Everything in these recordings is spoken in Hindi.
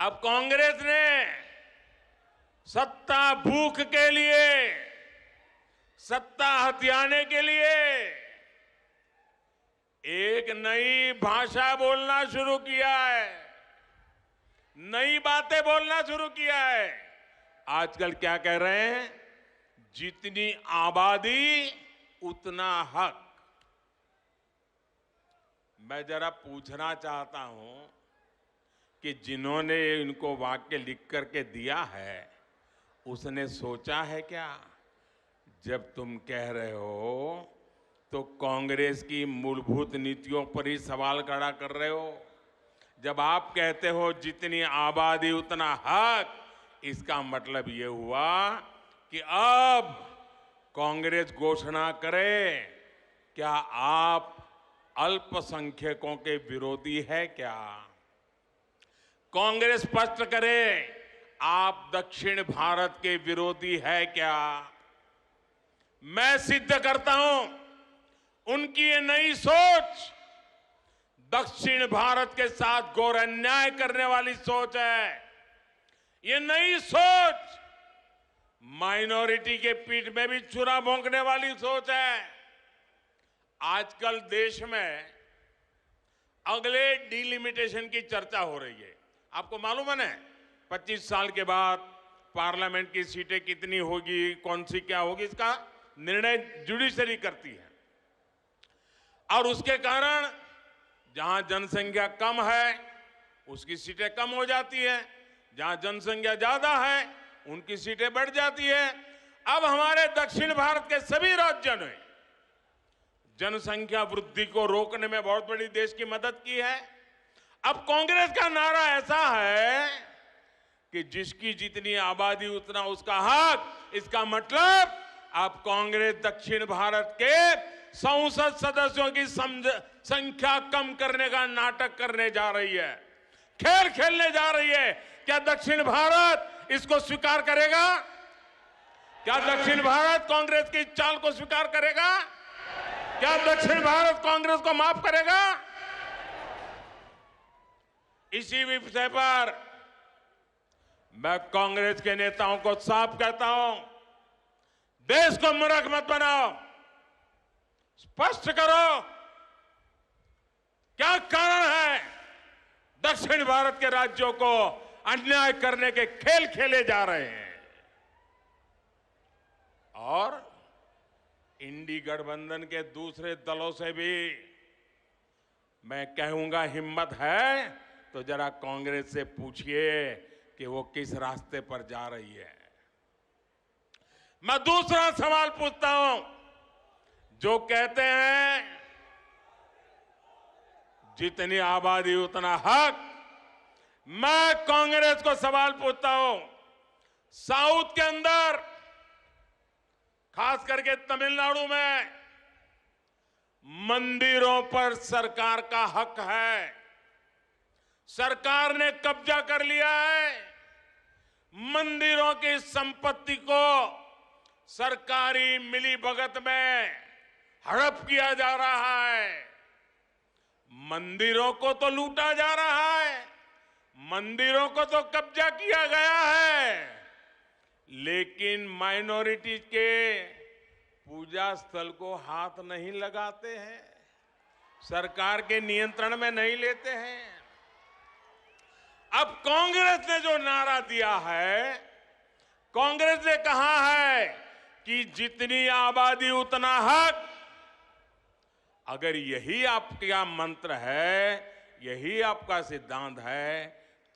अब कांग्रेस ने सत्ता भूख के लिए, सत्ता हथियाने के लिए एक नई भाषा बोलना शुरू किया है, नई बातें बोलना शुरू किया है। आजकल क्या कह रहे हैं? जितनी आबादी उतना हक। मैं जरा पूछना चाहता हूं कि जिन्होंने इनको वाक्य लिख करके दिया है, उसने सोचा है क्या? जब तुम कह रहे हो तो कांग्रेस की मूलभूत नीतियों पर ही सवाल खड़ा कर रहे हो। जब आप कहते हो जितनी आबादी उतना हक, इसका मतलब ये हुआ कि अब कांग्रेस घोषणा करे, क्या आप अल्पसंख्यकों के विरोधी है क्या? कांग्रेस स्पष्ट करे, आप दक्षिण भारत के विरोधी है क्या? मैं सिद्ध करता हूं, उनकी ये नई सोच दक्षिण भारत के साथ घोर अन्याय करने वाली सोच है। ये नई सोच माइनॉरिटी के पीठ में भी छुरा भोंकने वाली सोच है। आजकल देश में अगले डिलिमिटेशन की चर्चा हो रही है। आपको मालूम है ना, 25 साल के बाद पार्लियामेंट की सीटें कितनी होगी, कौन सी क्या होगी, इसका निर्णय जुडिशरी करती है। और उसके कारण जहां जनसंख्या कम है उसकी सीटें कम हो जाती है, जहां जनसंख्या ज्यादा है उनकी सीटें बढ़ जाती है। अब हमारे दक्षिण भारत के सभी राज्यों ने जनसंख्या वृद्धि को रोकने में बहुत बड़ी देश की मदद की है। अब कांग्रेस का नारा ऐसा है कि जिसकी जितनी आबादी उतना उसका हक। इसका मतलब अब कांग्रेस दक्षिण भारत के संसद सदस्यों की संख्या कम करने का नाटक करने जा रही है, खेल खेलने जा रही है। क्या दक्षिण भारत इसको स्वीकार करेगा? क्या दक्षिण भारत कांग्रेस की चाल को स्वीकार करेगा? क्या दक्षिण भारत कांग्रेस को माफ करेगा? इसी विषय पर मैं कांग्रेस के नेताओं को साफ कहता हूं, देश को मूर्ख मत बनाओ, स्पष्ट करो क्या कारण है दक्षिण भारत के राज्यों को अन्याय करने के खेल खेले जा रहे हैं। और इंडी गठबंधन के दूसरे दलों से भी मैं कहूंगा, हिम्मत है तो जरा कांग्रेस से पूछिए कि वो किस रास्ते पर जा रही है। मैं दूसरा सवाल पूछता हूं, जो कहते हैं जितनी आबादी उतना हक। मैं कांग्रेस को सवाल पूछता हूं, साउथ के अंदर खास करके तमिलनाडु में मंदिरों पर सरकार का हक है। सरकार ने कब्जा कर लिया है। मंदिरों की संपत्ति को सरकारी मिलीभगत में हड़प किया जा रहा है। मंदिरों को तो लूटा जा रहा है, मंदिरों को तो कब्जा किया गया है, लेकिन माइनॉरिटी के पूजा स्थल को हाथ नहीं लगाते हैं, सरकार के नियंत्रण में नहीं लेते हैं। अब कांग्रेस ने जो नारा दिया है, कांग्रेस ने कहा है कि जितनी आबादी उतना हक। अगर यही आपका मंत्र है, यही आपका सिद्धांत है,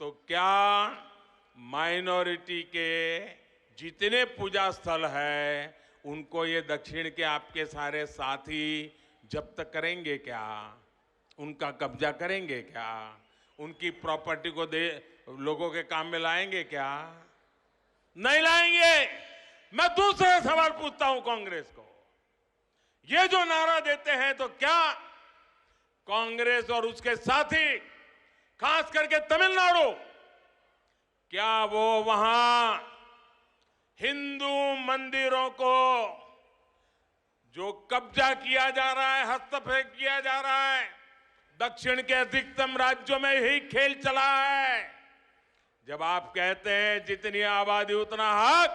तो क्या माइनॉरिटी के जितने पूजा स्थल है उनको ये दक्षिण के आपके सारे साथी जब्त करेंगे क्या? उनका कब्जा करेंगे क्या? उनकी प्रॉपर्टी को लोगों के काम में लाएंगे क्या? नहीं लाएंगे। मैं दूसरा सवाल पूछता हूं कांग्रेस को, ये जो नारा देते हैं तो क्या कांग्रेस और उसके साथी, खास करके तमिलनाडु, क्या वो वहां हिंदू मंदिरों को जो कब्जा किया जा रहा है, हस्तक्षेप किया जा रहा है, दक्षिण के अधिकतम राज्यों में यही खेल चला है, जब आप कहते हैं जितनी आबादी उतना हक,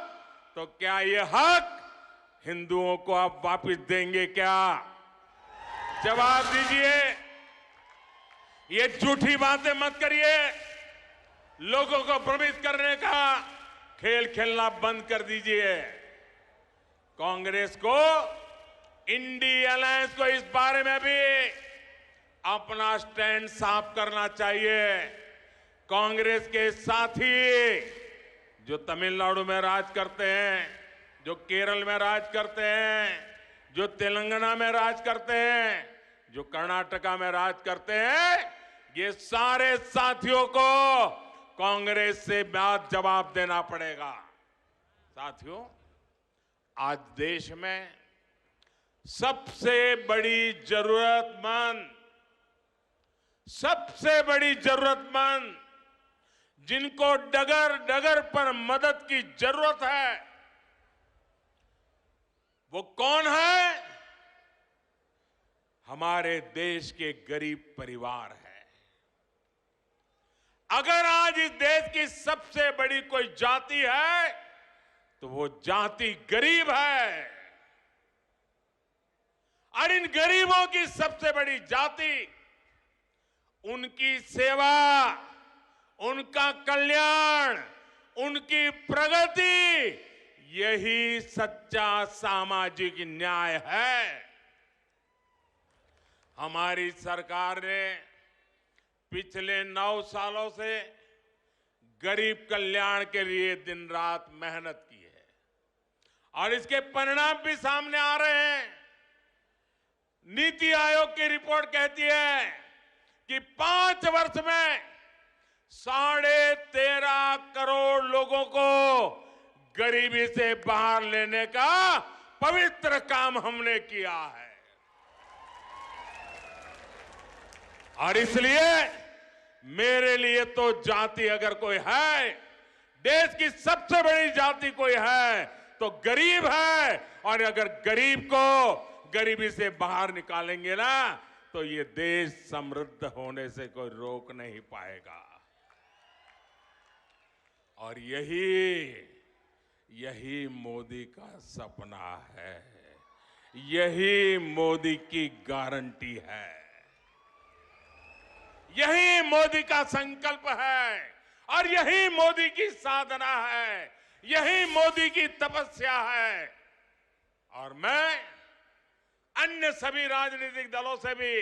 तो क्या ये हक हिंदुओं को आप वापस देंगे क्या? जवाब दीजिए। ये झूठी बातें मत करिए। लोगों को भ्रमित करने का खेल खेलना बंद कर दीजिए। कांग्रेस को, इंडी अलायंस को इस बारे में भी अपना स्टैंड साफ करना चाहिए। कांग्रेस के साथी जो तमिलनाडु में राज करते हैं, जो केरल में राज करते हैं, जो तेलंगाना में राज करते हैं, जो कर्नाटका में राज करते हैं, ये सारे साथियों को कांग्रेस से बात जवाब देना पड़ेगा। साथियों, आज देश में सबसे बड़ी जरूरतमंद जिनको डगर डगर पर मदद की जरूरत है, वो कौन है? हमारे देश के गरीब परिवार है। अगर आज इस देश की सबसे बड़ी कोई जाति है तो वो जाति गरीब है। और इन गरीबों की सबसे बड़ी जाति, उनकी सेवा, उनका कल्याण, उनकी प्रगति, यही सच्चा सामाजिक न्याय है। हमारी सरकार ने पिछले 9 सालों से गरीब कल्याण के लिए दिन रात मेहनत की है और इसके परिणाम भी सामने आ रहे हैं। नीति आयोग की रिपोर्ट कहती है कि 5 वर्ष में 13.5 करोड़ लोगों को गरीबी से बाहर लेने का पवित्र काम हमने किया है। और इसलिए मेरे लिए तो जाति अगर कोई है, देश की सबसे बड़ी जाति कोई है तो गरीब है। और अगर गरीब को गरीबी से बाहर निकालेंगे ना, तो ये देश समृद्ध होने से कोई रोक नहीं पाएगा। और यही मोदी का सपना है, यही मोदी की गारंटी है, यही मोदी का संकल्प है और यही मोदी की साधना है, यही मोदी की तपस्या है। और मैं अन्य सभी राजनीतिक दलों से भी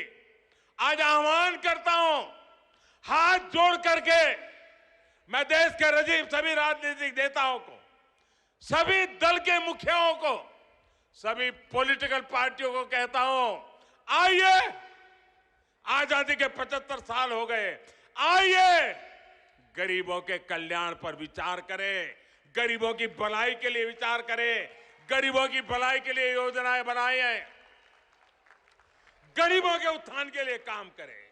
आज आह्वान करता हूं, हाथ जोड़ करके मैं देश के सभी राजनीतिक नेताओं को, सभी दल के मुखियाओं को, सभी पॉलिटिकल पार्टियों को कहता हूं, आइए, आजादी के 75 साल हो गए, आइए गरीबों के कल्याण पर विचार करें, गरीबों की भलाई के लिए विचार करें, गरीबों की भलाई के लिए योजनाएं बनाएं, गरीबों के उत्थान के लिए काम करें।